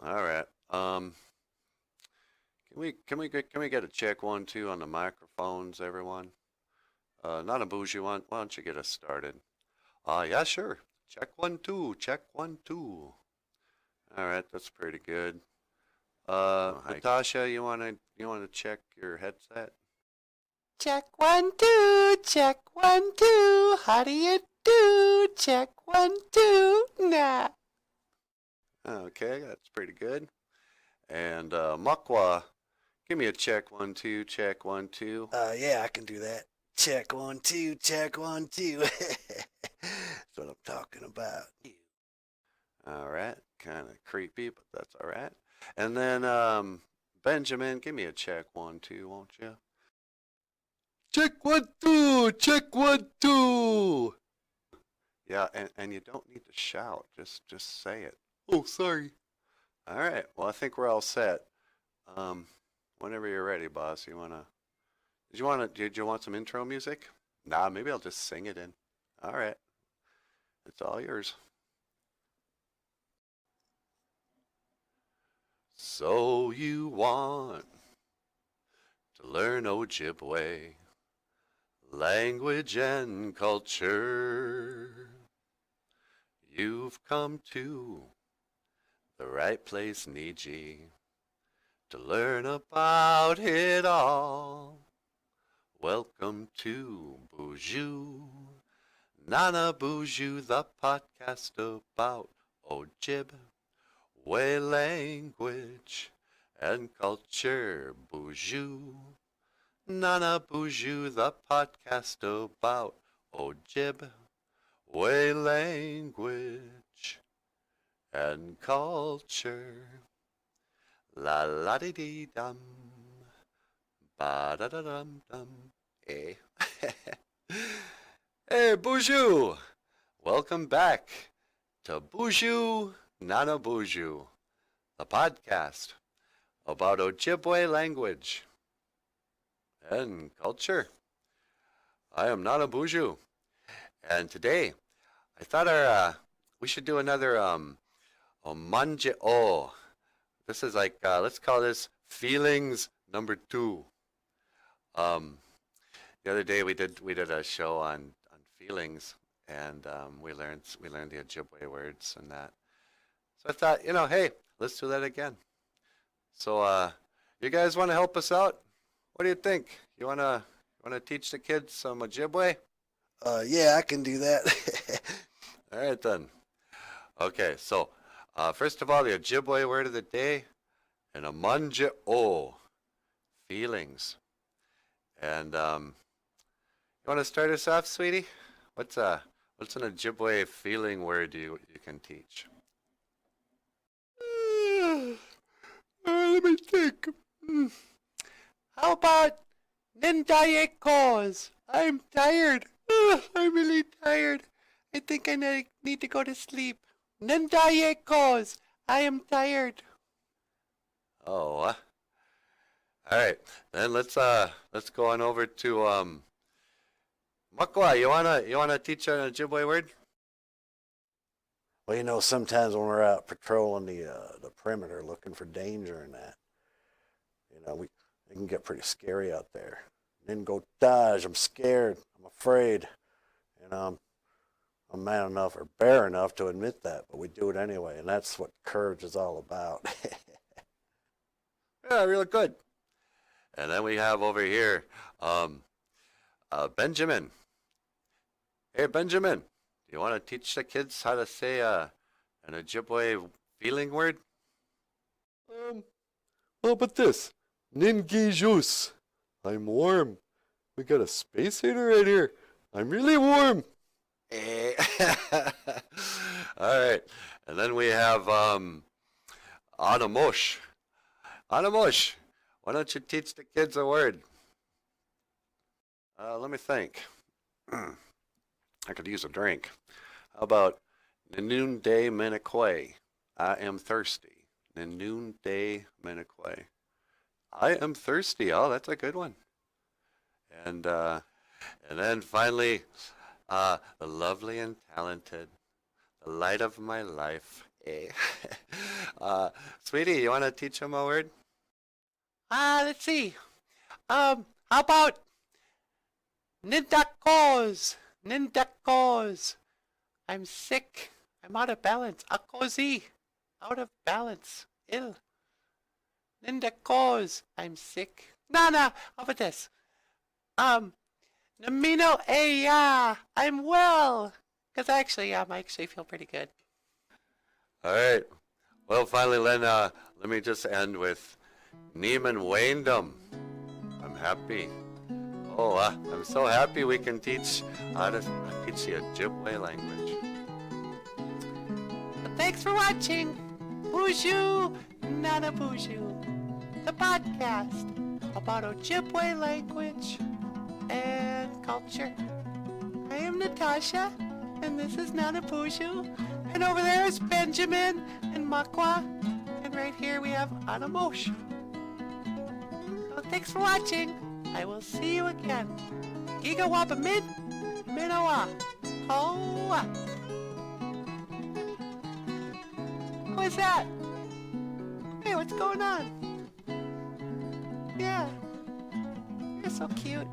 All right. Can we get a check 1 2 on the microphones, everyone? Not a bougie one. Why don't you get us started? Yeah, sure. Check 1 2. Check 1 2. All right, that's pretty good. Natasha, you wanna check your headset? Check 1 2, check 1 2. How do you do? Check 1 2. Nah. Okay, that's pretty good. And Makwa, give me a check 1 2, check 1 2. Yeah, I can do that. Check 1 2, check 1 2. That's what I'm talking about. All right, kind of creepy, but that's all right. And then Benjamin, give me a check 1 2, won't you? Check 1 2, check 1 2. Yeah, and you don't need to shout. Just say it. Oh, sorry. All right. Well, I think we're all set. Whenever you're ready, boss. Did you want some intro music? Nah, maybe I'll just sing it in. All right. It's all yours. So you want to learn Ojibwe language and culture. You've come to the right place, Niji, to learn about it all. Welcome to BOOZHOO, Nana BOOZHOO, the podcast about Ojibwe language and culture. BOOZHOO, Nana BOOZHOO, the podcast about Ojibwe language and culture. La la dee dee dum, ba da da dum dum. Hey, hey, BOOZHOO! Welcome back to BOOZHOO, Nana BOOZHOO, the podcast about Ojibwe language and culture. I am Nana BOOZHOO, and today I thought we should do another NIMINO-AYAA. This is like let's call this feelings number 2. The other day we did a show on feelings, and we learned the Ojibwe words and that. So I thought, hey, let's do that again. So you guys want to help us out? What do you think? You wanna teach the kids some Ojibwe? Yeah, I can do that. All right then. Okay, so first of all, the Ojibwe word of the day, NIMINO-AYAA, feelings. And you want to start us off, sweetie? What's an Ojibwe feeling word you can teach? Let me think. How about NINGOTAAJ? I'm tired. I'm really tired. I think I need to go to sleep. NINGOTAAJ. I am tired. Oh, all right. Then let's go on over to Makwa. You wanna teach an Ojibwe word? Well, sometimes when we're out patrolling the perimeter looking for danger and that, it can get pretty scary out there. NINGOTAAJ, I'm scared, I'm afraid. I'm man enough or bear enough to admit that, but we do it anyway, and that's what courage is all about. Yeah, really good. And then we have over here Benjamin. Hey, Benjamin, do you want to teach the kids how to say an Ojibwe feeling word? How about this? NINGIIZHOOZ. I'm warm. We got a space heater right here. I'm really warm. All right. And then we have Anamosh. Anamosh, why don't you teach the kids a word? Let me think. I could use a drink. How about NINOONDEMINIKWE? I am thirsty. NINOONDEMINIKWE. I am thirsty. Oh, that's a good one. And then finally, the lovely and talented, the light of my life, Sweetie, you want to teach him a word? Let's see. How about NINDAAKOZ? NINDAAKOZ. I'm sick. I'm out of balance. Akozi. Out of balance. Ill. NINDAAKOZ. I'm sick. Nah. How about this? NIMINO-AYAA. I'm well. Because I actually feel pretty good. All right. Well, finally, Len, let me just end with NIMINO-AYAA. I'm happy. Oh, I'm so happy we can teach the Ojibwe language. But thanks for watching. BOOZHOO, NINOONDEMINIKWE. The podcast about Ojibwe language and culture. I am Natasha, and this is NINOONDEMINIKWE. And over there is Benjamin and Makwa. And right here we have Anamosh. So thanks for watching. I will see you again. Giga Wapa Min, Minoa. Hoa. Who is that? Hey, what's going on? Yeah. You're so cute.